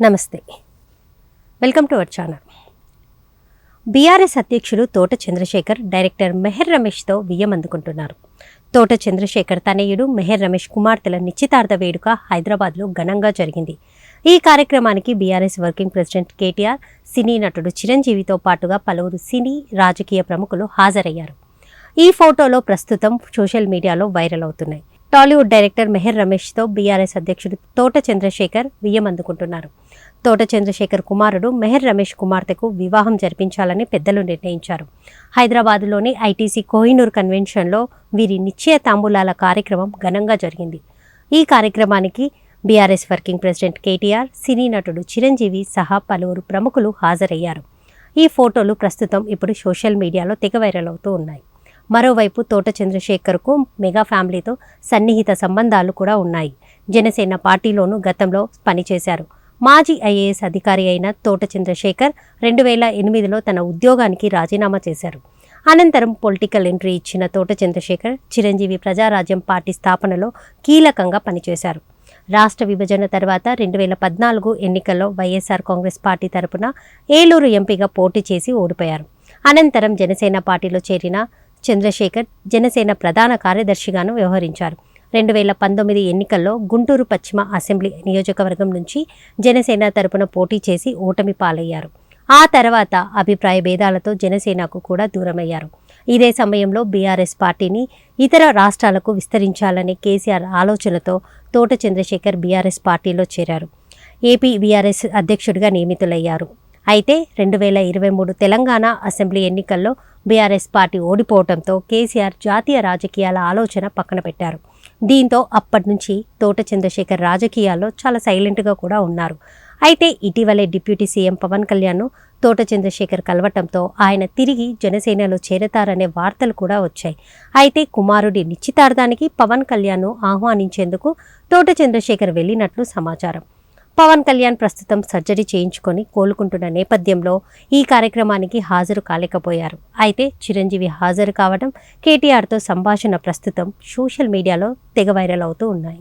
నమస్తే, welcome to our channel. BRS అధ్యక్షుడు తోట చంద్రశేఖర్ డైరెక్టర్ మెహర్ రమేష్తో బియ్యం అందుకుంటున్నారు. తోట చంద్రశేఖర్ తనయుడు మెహర్ రమేష్ కుమార్తెల నిశ్చితార్థ వేడుక హైదరాబాద్లో ఘనంగా జరిగింది. ఈ కార్యక్రమానికి బీఆర్ఎస్ వర్కింగ్ ప్రెసిడెంట్ కేటీఆర్, సినీ నటుడు చిరంజీవితో పాటుగా పలువురు సినీ రాజకీయ ప్రముఖులు హాజరయ్యారు. ఈ ఫోటోలో ప్రస్తుతం సోషల్ మీడియాలో వైరల్ అవుతున్నాయి. టాలీవుడ్ డైరెక్టర్ మెహర్ రమేష్తో బీఆర్ఎస్ అధ్యక్షుడు తోట చంద్రశేఖర్ బియ్యం అందుకుంటున్నారు. తోట చంద్రశేఖర్ కుమారుడు మెహర్ రమేష్ కుమార్తెకు వివాహం జరిపించాలని పెద్దలు నిర్ణయించారు. హైదరాబాద్లోని ఐటీసీ కోహినూర్ కన్వెన్షన్లో వీరి నిశ్చయ తాంబూలాల కార్యక్రమం ఘనంగా జరిగింది. ఈ కార్యక్రమానికి బీఆర్ఎస్ వర్కింగ్ ప్రెసిడెంట్ కేటీఆర్, సినీ నటుడు చిరంజీవి సహా పలువురు ప్రముఖులు హాజరయ్యారు. ఈ ఫోటోలు ప్రస్తుతం ఇప్పుడు సోషల్ మీడియాలో తెగ వైరల్ అవుతూ ఉన్నాయి. మరోవైపు తోట చంద్రశేఖర్కు మెగా ఫ్యామిలీతో సన్నిహిత సంబంధాలు కూడా ఉన్నాయి. జనసేన పార్టీలోనూ గతంలో పనిచేశారు. మాజీ ఐఏఎస్ అధికారి అయిన తోట చంద్రశేఖర్ 2008లో తన ఉద్యోగానికి రాజీనామా చేశారు. అనంతరం పొలిటికల్ ఎంట్రీ ఇచ్చిన తోట చంద్రశేఖర్ చిరంజీవి ప్రజారాజ్యం పార్టీ స్థాపనలో కీలకంగా పనిచేశారు. రాష్ట్ర విభజన తర్వాత 2014 ఎన్నికల్లో వైఎస్ఆర్ కాంగ్రెస్ పార్టీ తరపున ఏలూరు ఎంపీగా పోటీ చేసి ఓడిపోయారు. అనంతరం జనసేన పార్టీలో చేరిన చంద్రశేఖర్ జనసేన ప్రధాన కార్యదర్శిగాను వ్యవహరించారు. 2019 ఎన్నికల్లో గుంటూరు పశ్చిమ అసెంబ్లీ నియోజకవర్గం నుంచి జనసేన తరపున పోటీ చేసి ఓటమి పాలయ్యారు. ఆ తర్వాత అభిప్రాయ భేదాలతో జనసేనకు కూడా దూరమయ్యారు. ఇదే సమయంలో బీఆర్ఎస్ పార్టీని ఇతర రాష్ట్రాలకు విస్తరించాలనే కేసీఆర్ ఆలోచనతో తోట చంద్రశేఖర్ బీఆర్ఎస్ పార్టీలో చేరారు. ఏపీ బీఆర్ఎస్ అధ్యక్షుడిగా నియమితులయ్యారు. అయితే 2023 తెలంగాణ అసెంబ్లీ ఎన్నికల్లో బీఆర్ఎస్ పార్టీ ఓడిపోవడంతో కేసీఆర్ జాతీయ రాజకీయాల ఆలోచన పక్కన పెట్టారు. దీంతో అప్పటి నుంచి తోట చంద్రశేఖర్ రాజకీయాల్లో చాలా సైలెంట్గా కూడా ఉన్నారు. అయితే ఇటీవలే డిప్యూటీ సీఎం పవన్ కళ్యాణ్ను తోట చంద్రశేఖర్ కలవటంతో ఆయన తిరిగి జనసేనలో చేరతారనే వార్తలు కూడా వచ్చాయి. అయితే కుమారుడి నిశ్చితార్థానికి పవన్ కళ్యాణ్ను ఆహ్వానించేందుకు తోట చంద్రశేఖర్ వెళ్ళినట్లు సమాచారం. పవన్ కళ్యాణ్ ప్రస్తుతం సర్జరీ చేయించుకొని కోలుకుంటున్న నేపథ్యంలో ఈ కార్యక్రమానికి హాజరు కాలేకపోయారు. అయితే చిరంజీవి హాజరు కావడం, కేటీఆర్తో సంభాషణ ప్రస్తుతం సోషల్ మీడియాలో తెగ వైరల్ అవుతూ ఉన్నాయి.